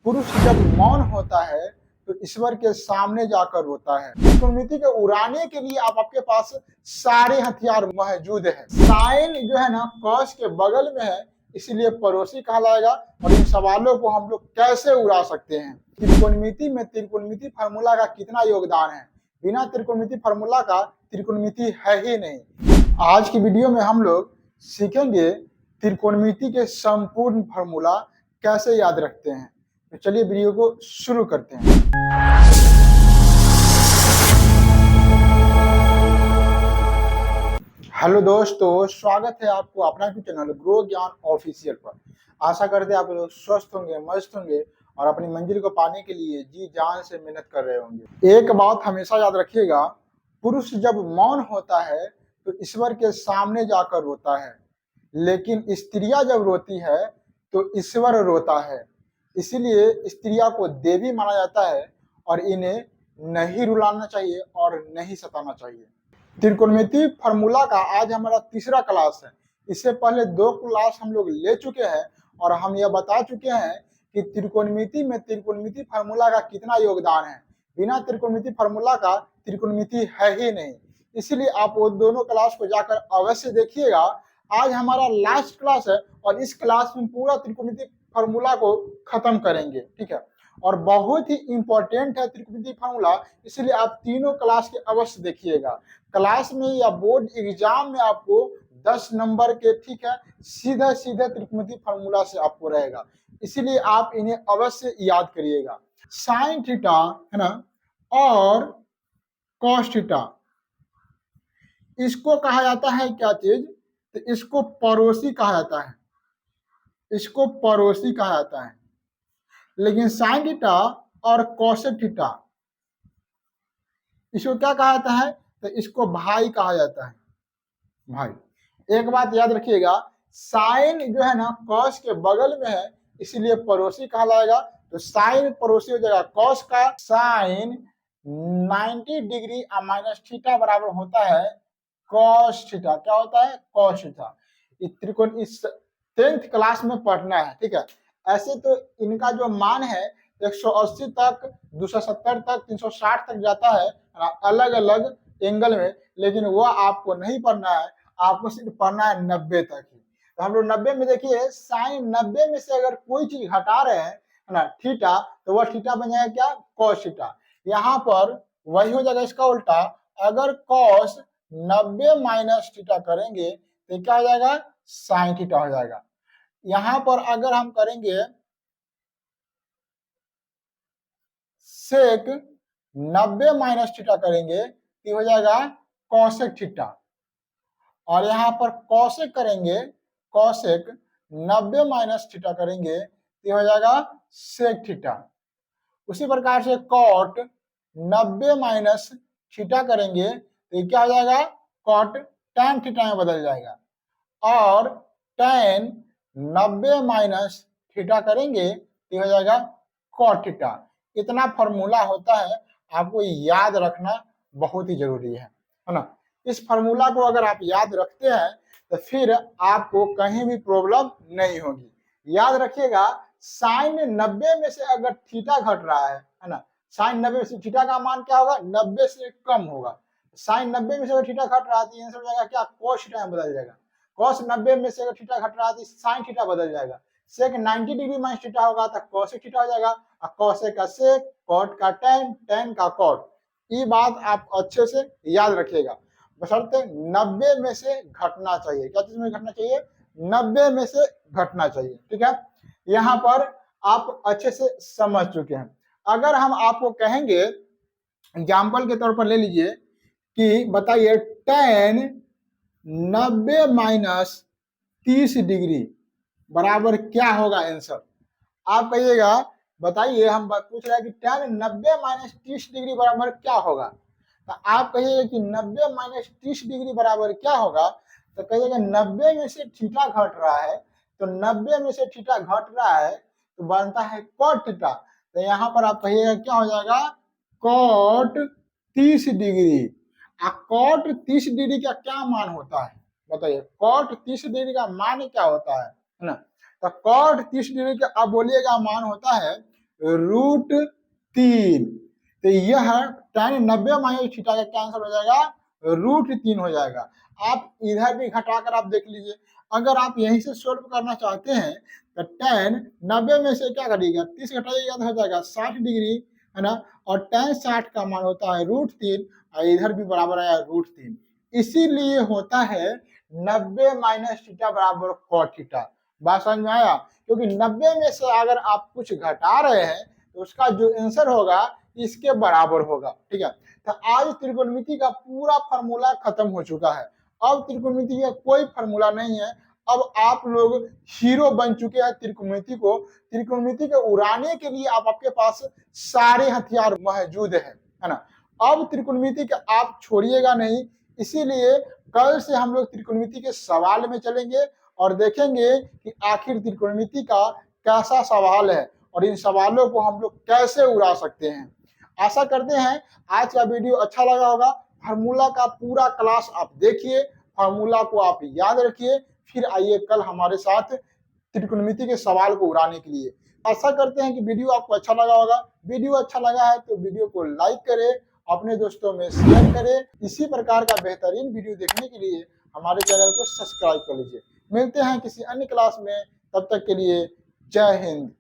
पुरुष जब मौन होता है तो ईश्वर के सामने जाकर रोता है। त्रिकोणमिति को उड़ाने के लिए आपके पास सारे हथियार मौजूद है। साइन जो है ना कौश के बगल में है, इसलिए पड़ोसी कहलाएगा। और इन सवालों को हम लोग कैसे उड़ा सकते हैं? त्रिकोणमिति में त्रिकोणमिति फार्मूला का कितना योगदान है? बिना त्रिकोणमिति फार्मूला का त्रिकोणमिति है ही नहीं। आज की वीडियो में हम लोग सीखेंगे त्रिकोणमिति के संपूर्ण फार्मूला कैसे याद रखते हैं। तो चलिए वीडियो को शुरू करते हैं। हेलो दोस्तों, स्वागत है आपको अपना चैनल ग्रो ज्ञान ऑफिशियल पर। आशा करते हैं आप लोग स्वस्थ होंगे, मस्त होंगे और अपनी मंजिल को पाने के लिए जी जान से मेहनत कर रहे होंगे। एक बात हमेशा याद रखिएगा, पुरुष जब मौन होता है तो ईश्वर के सामने जाकर रोता है, लेकिन स्त्रियां जब रोती है तो ईश्वर रोता है। इसीलिए स्त्रियां को देवी माना जाता है और इन्हें नहीं रुलाना चाहिए और नहीं सताना चाहिए। त्रिकोणमिति फार्मूला का आज हमारा तीसरा क्लास है। इससे पहले 2 क्लास हम लोग ले चुके हैं और हम यह बता चुके हैं कि त्रिकोणमिति में त्रिकोणमिति फार्मूला का कितना योगदान है। बिना त्रिकोणमिति फार्मूला का त्रिकोणमिति है ही नहीं। इसलिए आप वो दोनों क्लास को जाकर अवश्य देखिएगा। आज हमारा लास्ट क्लास है और इस क्लास में पूरा त्रिकोणमिति फार्मूला को खत्म करेंगे, ठीक है। और बहुत ही इंपॉर्टेंट है त्रिकोणमिति फार्मूला, इसलिए आप तीनों क्लास के अवश्य देखिएगा। क्लास में या बोर्ड एग्जाम में आपको 10 नंबर के, ठीक है, सीधा सीधा त्रिकोणमिति फार्मूला से आपको रहेगा, इसीलिए आप इन्हें अवश्य याद करिएगा। साइन थीटा है ना और कॉस थीटा, इसको कहा जाता है क्या चीज? तो इसको पड़ोसी कहा जाता है, इसको पड़ोसी कहा जाता है। लेकिन साइन थीटा और कोसेक थीटा, इसको क्या कहा जाता है? तो इसको भाई कहा जाता है, भाई। एक बात याद रखिएगा, साइन जो है ना कॉस के बगल में है, इसीलिए पड़ोसी कहलाएगा। तो साइन पड़ोसी हो जाएगा कॉस का। साइन 90 डिग्री माइनस थीटा बराबर होता है कॉस थीटा। क्या होता है? Cos theta. त्रिकोण इस 10th क्लास में पढ़ना है, ठीक है। ऐसे तो इनका जो मान है 180 तक, 270 तक, 360 तक जाता है अलग अलग एंगल में, लेकिन वो आपको नहीं पढ़ना है, आपको सिर्फ पढ़ना है 90 तक ही। तो हम लोग 90 में देखिए, साइन 90 में से अगर कोई चीज हटा रहे हैं ना थीटा, तो वह थीटा बन जाएगा क्या? Cos theta. यहाँ पर वही हो जाएगा इसका उल्टा। अगर कॉस 90 माइनस थीटा करेंगे तो क्या हो जाएगा? साइन थीटा हो जाएगा। यहां पर अगर हम करेंगे सेक 90 माइनस थीटा करेंगे तो हो जाएगा कॉसेक थीटा। और यहां पर कॉसेक करेंगे, कॉसेक 90 माइनस थीटा करेंगे तो हो जाएगा सेक थीटा। उसी प्रकार से कॉट 90 माइनस थीटा करेंगे तो क्या हो जाएगा? कॉट टैन थीटा में बदल जाएगा। और टैन 90 माइनस थीटा करेंगे तो हो जाएगा कॉट थीटा। इतना फॉर्मूला होता है, आपको याद रखना बहुत ही जरूरी है ना। इस फॉर्मूला को अगर आप याद रखते हैं तो फिर आपको कहीं भी प्रॉब्लम नहीं होगी। याद रखिएगा, साइन 90 में से अगर थीटा घट रहा है ना, साइन 90 में से थीटा का मान क्या होगा? 90 से कम होगा। साइन 90 में से अगर थीटा घट रहा है तो आंसर हो जाएगा क्या? कॉस थीटा में बदल जाएगा। कॉस 90 में से अगर थीटा घट रहा है तो साइन थीटा बदल जाएगा। सेक 90 डिग्री माइनस थीटा होगा तो कॉसेक थीटा हो जाएगा। और कॉसेक का सेक, कॉट का टैन, टैन का कॉट। ये बात आप अच्छे से याद रखिएगा। बशर्ते 90 में से घटना चाहिए। क्या चीज में घटना चाहिए? 90 में से घटना चाहिए, ठीक है। यहाँ पर आप अच्छे से समझ चुके हैं। अगर हम आपको कहेंगे, एग्जाम्पल के तौर पर ले लीजिए कि बताइए टैन 90 माइनस 30 डिग्री बराबर क्या होगा आंसर? आप कहिएगा, बताइए, हम पूछ रहे हैं कि टैन 90 माइनस 30 डिग्री बराबर क्या होगा। तो आप कहिएगा कि 90 माइनस 30 डिग्री बराबर क्या होगा? तो कहिएगा 90 में से थीटा घट रहा है, तो 90 में से थीटा घट रहा है तो बनता है कॉट थीटा। तो यहाँ पर आप कहिएगा क्या हो जाएगा? Cot 30 degree. कॉट 30 डिग्री का क्या मान होता है? बताइए, कॉट 30 डिग्री का मान क्या होता है ना? तो कॉट 30 डिग्री का अब बोलिएगा मान होता है √3। तो यह tan 90 माइनस थीटा का कैंसिल हो जाएगा, √3 हो जाएगा। आप इधर भी घटाकर आप देख लीजिए, अगर आप यहीं से सोल्व करना चाहते हैं तो tan 90 में से क्या करिएगा, 30 घटाइएगा तो हो जाएगा 60 डिग्री, है ना। और tan 60 का मान होता है √3 और इधर भी बराबर आया √3। इसीलिए होता है 90 माइनस थीटा बराबर cot थीटा। बात समझ में आया? क्योंकि 90 में से अगर आप कुछ घटा रहे हैं तो उसका जो आंसर होगा इसके बराबर होगा। ठीक है, तो आज त्रिकोणमिति का पूरा फार्मूला खत्म हो चुका है। अब त्रिकोणमिति का कोई फार्मूला नहीं है। अब आप लोग हीरो बन चुके हैं त्रिकोणमिति को। त्रिकोणमिति को उड़ाने के लिए आप आपके पास सारे हथियार मौजूद है ना। अब त्रिकोणमिति का आप छोड़िएगा नहीं, इसीलिए कल से हम लोग त्रिकोणमिति के सवाल में चलेंगे और देखेंगे कि आखिर त्रिकोणमिति का कैसा सवाल है और इन सवालों को हम लोग कैसे उड़ा सकते हैं। आशा करते हैं आज का वीडियो अच्छा लगा होगा। फार्मूला का पूरा क्लास आप देखिए, फार्मूला को आप याद रखिए, फिर आइए कल हमारे साथ त्रिकोणमिति के सवाल को उड़ाने के लिए। आशा करते हैं कि वीडियो आपको अच्छा लगा होगा। वीडियो अच्छा लगा है तो वीडियो को लाइक करें, अपने दोस्तों में शेयर करें। इसी प्रकार का बेहतरीन वीडियो देखने के लिए हमारे चैनल को सब्सक्राइब कर लीजिए। मिलते हैं किसी अन्य क्लास में, तब तक के लिए जय हिंद।